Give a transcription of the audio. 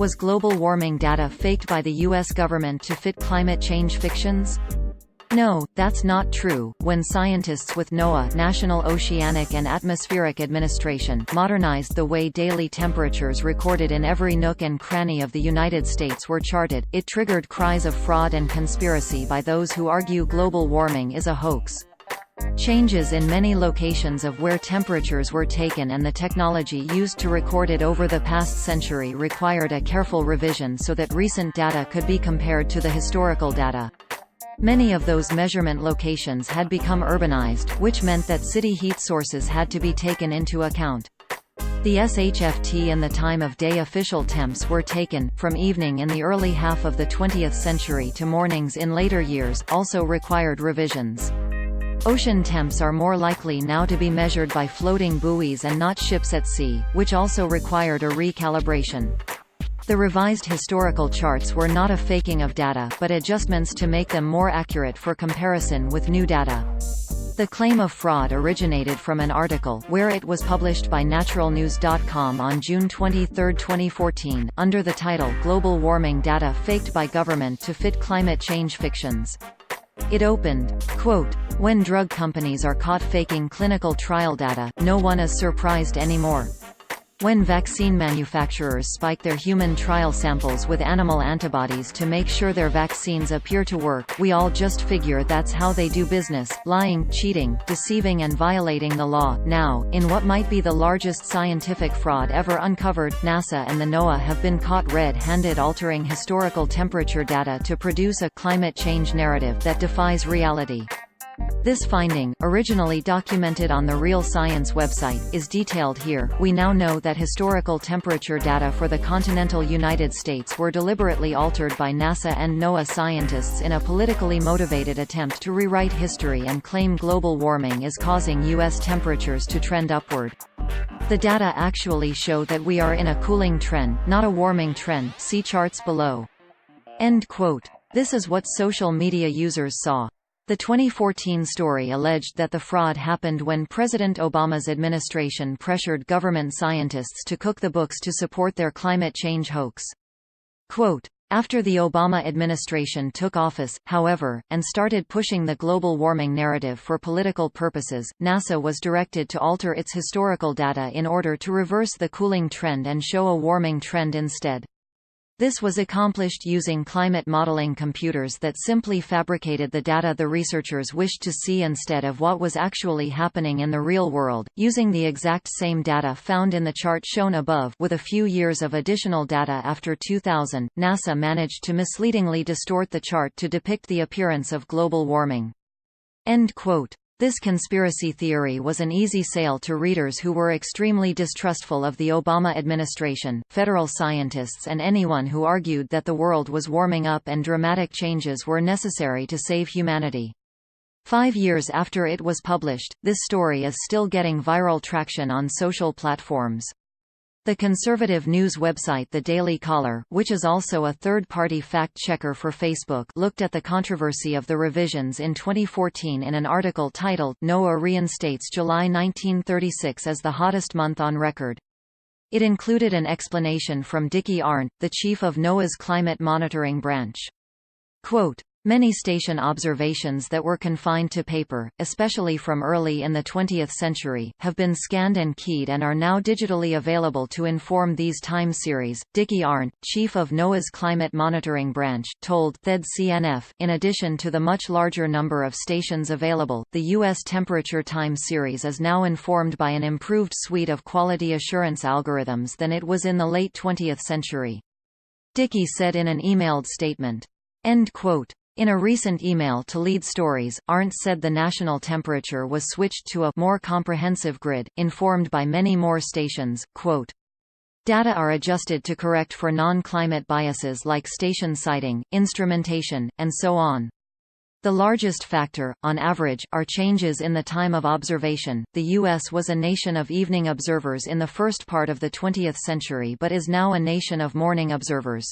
Was global warming data faked by the U.S. government to fit climate change fictions? No, that's not true. When scientists with NOAA, National Oceanic and Atmospheric Administration, modernized the way daily temperatures recorded in every nook and cranny of the United States were charted, it triggered cries of fraud and conspiracy by those who argue global warming is a hoax. Changes in many locations of where temperatures were taken and the technology used to record it over the past century required a careful revision so that recent data could be compared to the historical data. Many of those measurement locations had become urbanized, which meant that city heat sources had to be taken into account. The shft and the time of day official temps were taken, from evening in the early half of the 20th century to mornings in later years, also required revisions. Ocean temps are more likely now to be measured by floating buoys and not ships at sea, which also required a recalibration. The revised historical charts were not a faking of data but adjustments to make them more accurate for comparison with new data. The claim of fraud originated from an article, where it was published by naturalnews.com on June 23, 2014, under the title "Global Warming Data Faked by Government to Fit Climate Change Fictions." It opened, quote, "When drug companies are caught faking clinical trial data, no one is surprised anymore. When vaccine manufacturers spike their human trial samples with animal antibodies to make sure their vaccines appear to work, we all just figure that's how they do business, lying, cheating, deceiving and violating the law." Now, in what might be the largest scientific fraud ever uncovered, NASA and the NOAA have been caught red-handed altering historical temperature data to produce a climate change narrative that defies reality. This finding, originally documented on the Real Science website, is detailed here. We now know that historical temperature data for the continental United States were deliberately altered by NASA and NOAA scientists in a politically motivated attempt to rewrite history and claim global warming is causing U.S. temperatures to trend upward. The data actually show that we are in a cooling trend, not a warming trend. See charts below. End quote. This is what social media users saw. The 2014 story alleged that the fraud happened when President Obama's administration pressured government scientists to cook the books to support their climate change hoax. Quote, "After the Obama administration took office, however, and started pushing the global warming narrative for political purposes, NASA was directed to alter its historical data in order to reverse the cooling trend and show a warming trend instead. This was accomplished using climate modeling computers that simply fabricated the data the researchers wished to see instead of what was actually happening in the real world, using the exact same data found in the chart shown above. With a few years of additional data after 2000, NASA managed to misleadingly distort the chart to depict the appearance of global warming." End quote. This conspiracy theory was an easy sale to readers who were extremely distrustful of the Obama administration, federal scientists and anyone who argued that the world was warming up and dramatic changes were necessary to save humanity. 5 years after it was published, this story is still getting viral traction on social platforms. The conservative news website The Daily Caller, which is also a third-party fact-checker for Facebook, looked at the controversy of the revisions in 2014 in an article titled, "NOAA Reinstates July 1936 as the Hottest Month on Record." It included an explanation from Dickie Arndt, the chief of NOAA's Climate Monitoring Branch. Quote, "Many station observations that were confined to paper, especially from early in the 20th century, have been scanned and keyed and are now digitally available to inform these time series," Dickie Arndt, chief of NOAA's Climate Monitoring Branch, told THED-CNF. In addition to the much larger number of stations available, the U.S. temperature time series is now informed by an improved suite of quality assurance algorithms than it was in the late 20th century. Dickie said in an emailed statement. End quote. In a recent email to Lead Stories, Arndt said the national temperature was switched to a more comprehensive grid, informed by many more stations. Quote, "Data are adjusted to correct for non-climate biases like station siting, instrumentation, and so on. The largest factor, on average, are changes in the time of observation." The U.S. was a nation of evening observers in the first part of the 20th century but is now a nation of morning observers.